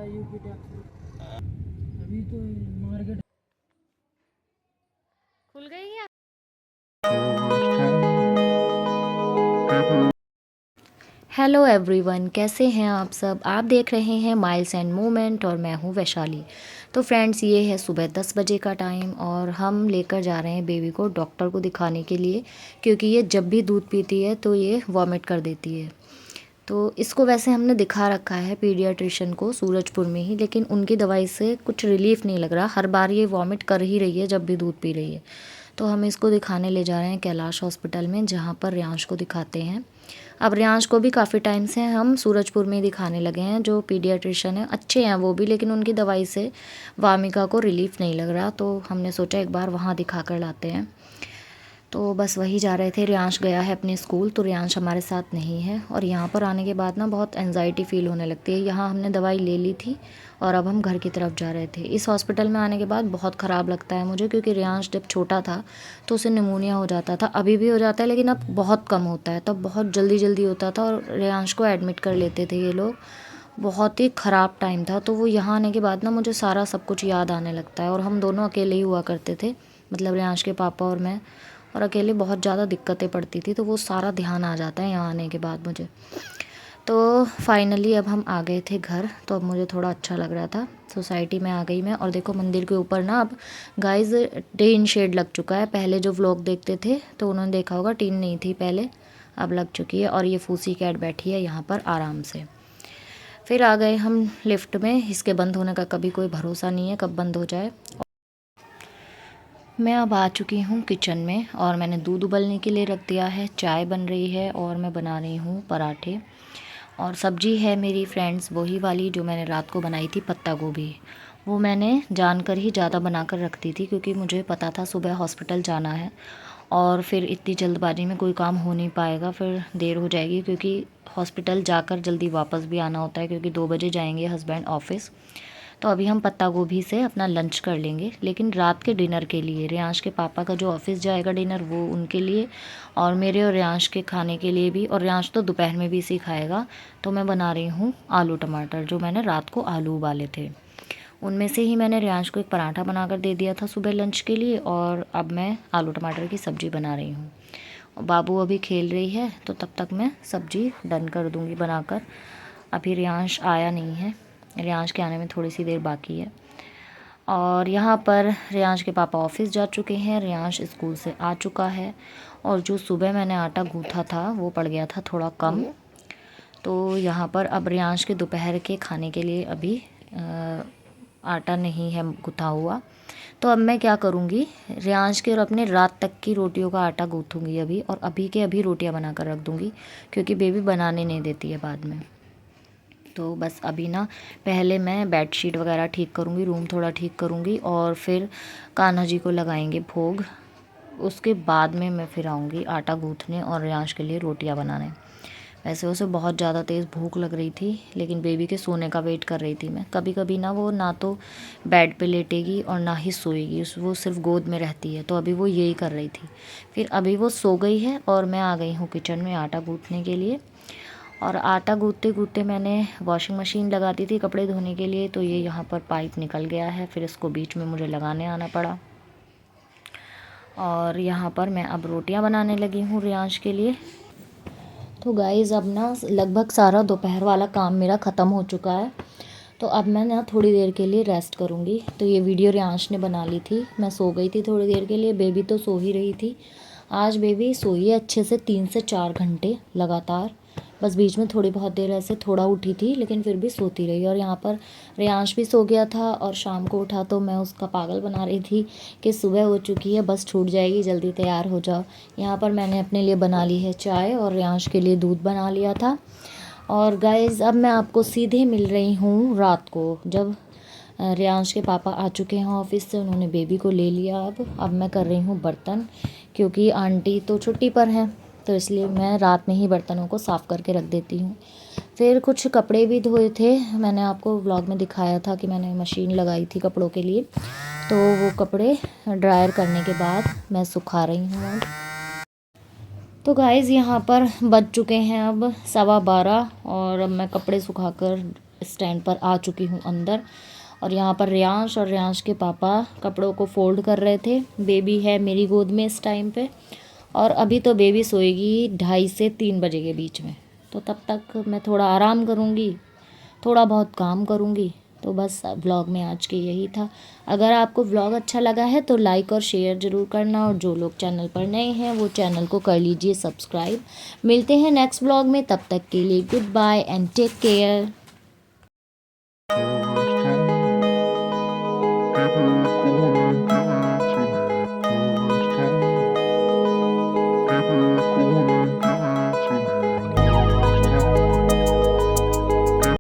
UP tax अभी तो market खुल गई क्या? हेलो एवरीवन, कैसे हैं आप सब। आप देख रहे हैं माइल्स एंड मूवमेंट और मैं हूं वैशाली। तो फ्रेंड्स, ये है सुबह 10 बजे का टाइम और हम लेकर जा रहे हैं बेबी को डॉक्टर को दिखाने के लिए, क्योंकि ये जब भी दूध पीती है तो ये वॉमिट कर देती है। तो इसको वैसे हमने दिखा रखा है पीडियाट्रिशियन को सूरजपुर में ही, लेकिन उनकी दवाई से कुछ रिलीफ नहीं लग रहा। हर बार ये वॉमिट कर ही रही है जब भी दूध पी रही है। तो हम इसको दिखाने ले जा रहे हैं कैलाश हॉस्पिटल में, जहाँ पर रियांश को दिखाते हैं। अब रियांश को भी काफ़ी टाइम से हम सूरजपुर में ही दिखाने लगे हैं। जो पीडियाट्रिशियन है अच्छे हैं वो भी, लेकिन उनकी दवाई से वामिका को रिलीफ नहीं लग रहा, तो हमने सोचा एक बार वहाँ दिखा कर लाते हैं। तो बस वही जा रहे थे। रियांश गया है अपने स्कूल, तो रियांश हमारे साथ नहीं है। और यहाँ पर आने के बाद ना बहुत एंजाइटी फ़ील होने लगती है। यहाँ हमने दवाई ले ली थी और अब हम घर की तरफ जा रहे थे। इस हॉस्पिटल में आने के बाद बहुत ख़राब लगता है मुझे, क्योंकि रियांश जब छोटा था तो उसे निमोनिया हो जाता था। अभी भी हो जाता है, लेकिन अब बहुत कम होता है। तब बहुत जल्दी जल्दी होता था और रियांश को एडमिट कर लेते थे ये लोग। बहुत ही ख़राब टाइम था। तो वो यहाँ आने के बाद ना मुझे सारा सब कुछ याद आने लगता है। और हम दोनों अकेले ही हुआ करते थे, मतलब रियांश के पापा और मैं, और अकेले बहुत ज़्यादा दिक्कतें पड़ती थी। तो वो सारा ध्यान आ जाता है यहाँ आने के बाद मुझे। तो फाइनली अब हम आ गए थे घर, तो अब मुझे थोड़ा अच्छा लग रहा था। सोसाइटी में आ गई मैं, और देखो मंदिर के ऊपर ना अब गाइस टीन शेड लग चुका है। पहले जो व्लॉग देखते थे तो उन्होंने देखा होगा टीन नहीं थी पहले, अब लग चुकी है। और ये फूसी कैट बैठी है यहाँ पर आराम से। फिर आ गए हम लिफ्ट में। इसके बंद होने का कभी कोई भरोसा नहीं है, कब बंद हो जाए। मैं अब आ चुकी हूँ किचन में और मैंने दूध उबलने के लिए रख दिया है। चाय बन रही है और मैं बना रही हूँ पराठे। और सब्जी है मेरी फ्रेंड्स वही वाली जो मैंने रात को बनाई थी, पत्ता गोभी। वो मैंने जानकर ही ज़्यादा बनाकर रख दी थी, क्योंकि मुझे पता था सुबह हॉस्पिटल जाना है और फिर इतनी जल्दबाजी में कोई काम हो नहीं पाएगा, फिर देर हो जाएगी। क्योंकि हॉस्पिटल जाकर जल्दी वापस भी आना होता है, क्योंकि 2 बजे जाएंगे हस्बैंड ऑफिस। तो अभी हम पत्ता गोभी से अपना लंच कर लेंगे, लेकिन रात के डिनर के लिए रियांश के पापा का जो ऑफिस जाएगा डिनर, वो उनके लिए और मेरे और रियांश के खाने के लिए भी। और रियांश तो दोपहर में भी इसी खाएगा। तो मैं बना रही हूँ आलू टमाटर, जो मैंने रात को आलू उबाले थे उनमें से ही मैंने रियांश को एक पराठा बनाकर दे दिया था सुबह लंच के लिए। और अब मैं आलू टमाटर की सब्ज़ी बना रही हूँ। बाबू अभी खेल रही है, तो तब तक मैं सब्ज़ी डन कर दूँगी बनाकर। अभी रियांश आया नहीं है, रियांश के आने में थोड़ी सी देर बाकी है। और यहाँ पर रियांश के पापा ऑफिस जा चुके हैं, रियांश स्कूल से आ चुका है। और जो सुबह मैंने आटा गूँथा था वो पड़ गया था थोड़ा कम। तो यहाँ पर अब रियांश के दोपहर के खाने के लिए अभी आटा नहीं है गूँथा हुआ। तो अब मैं क्या करूँगी, रियांश के और अपने रात तक की रोटियों का आटा गूँथूँगी अभी, और अभी के अभी रोटियाँ बनाकर रख दूँगी, क्योंकि बेबी बनाने नहीं देती है बाद में। तो बस अभी ना पहले मैं बेडशीट वगैरह ठीक करूँगी, रूम थोड़ा ठीक करूँगी, और फिर कान्हा जी को लगाएंगे भोग। उसके बाद में मैं फिर आऊँगी आटा गूँथने और रियांश के लिए रोटियां बनाने। वैसे उसे बहुत ज़्यादा तेज़ भूख लग रही थी, लेकिन बेबी के सोने का वेट कर रही थी मैं। कभी कभी ना वो ना तो बेड पे लेटेगी और ना ही सोएगी, वो सिर्फ गोद में रहती है। तो अभी वो यही कर रही थी। फिर अभी वो सो गई है और मैं आ गई हूँ किचन में आटा गूँथने के लिए। और आटा गूँथते गूँथते मैंने वॉशिंग मशीन लगा दी थी कपड़े धोने के लिए, तो ये यहाँ पर पाइप निकल गया है, फिर इसको बीच में मुझे लगाने आना पड़ा। और यहाँ पर मैं अब रोटियाँ बनाने लगी हूँ रियांश के लिए। तो गाइज़ अब ना लगभग सारा दोपहर वाला काम मेरा ख़त्म हो चुका है। तो अब मैं ना थोड़ी देर के लिए रेस्ट करूँगी। तो ये वीडियो रियांश ने बना ली थी, मैं सो गई थी थोड़ी देर के लिए। बेबी तो सो ही रही थी। आज बेबी सोई है अच्छे से 3 से 4 घंटे लगातार। बस बीच में थोड़ी बहुत देर ऐसे थोड़ा उठी थी, लेकिन फिर भी सोती रही। और यहाँ पर रियांश भी सो गया था, और शाम को उठा तो मैं उसका पागल बना रही थी कि सुबह हो चुकी है, बस छूट जाएगी, जल्दी तैयार हो जाओ। यहाँ पर मैंने अपने लिए बना ली है चाय और रियांश के लिए दूध बना लिया था। और गाइज़ अब मैं आपको सीधे मिल रही हूँ रात को, जब रियांश के पापा आ चुके हैं ऑफिस से, उन्होंने बेबी को ले लिया। अब मैं कर रही हूँ बर्तन, क्योंकि आंटी तो छुट्टी पर हैं, तो इसलिए मैं रात में ही बर्तनों को साफ़ करके रख देती हूँ। फिर कुछ कपड़े भी धोए थे, मैंने आपको व्लॉग में दिखाया था कि मैंने मशीन लगाई थी कपड़ों के लिए। तो वो कपड़े ड्रायर करने के बाद मैं सुखा रही हूँ। तो गाइज़ यहाँ पर बज चुके हैं अब 12:15, और अब मैं कपड़े सुखाकर स्टैंड पर आ चुकी हूँ अंदर। और यहाँ पर रियांश और रियांश के पापा कपड़ों को फोल्ड कर रहे थे। बेबी है मेरी गोद में इस टाइम पे, और अभी तो बेबी सोएगी 2:30 से 3 बजे के बीच में, तो तब तक मैं थोड़ा आराम करूँगी, थोड़ा बहुत काम करूँगी। तो बस व्लॉग में आज के यही था। अगर आपको व्लॉग अच्छा लगा है तो लाइक और शेयर ज़रूर करना, और जो लोग चैनल पर नए हैं वो चैनल को कर लीजिए सब्सक्राइब। मिलते हैं नेक्स्ट व्लॉग में, तब तक के लिए good bye and take care. Pepper,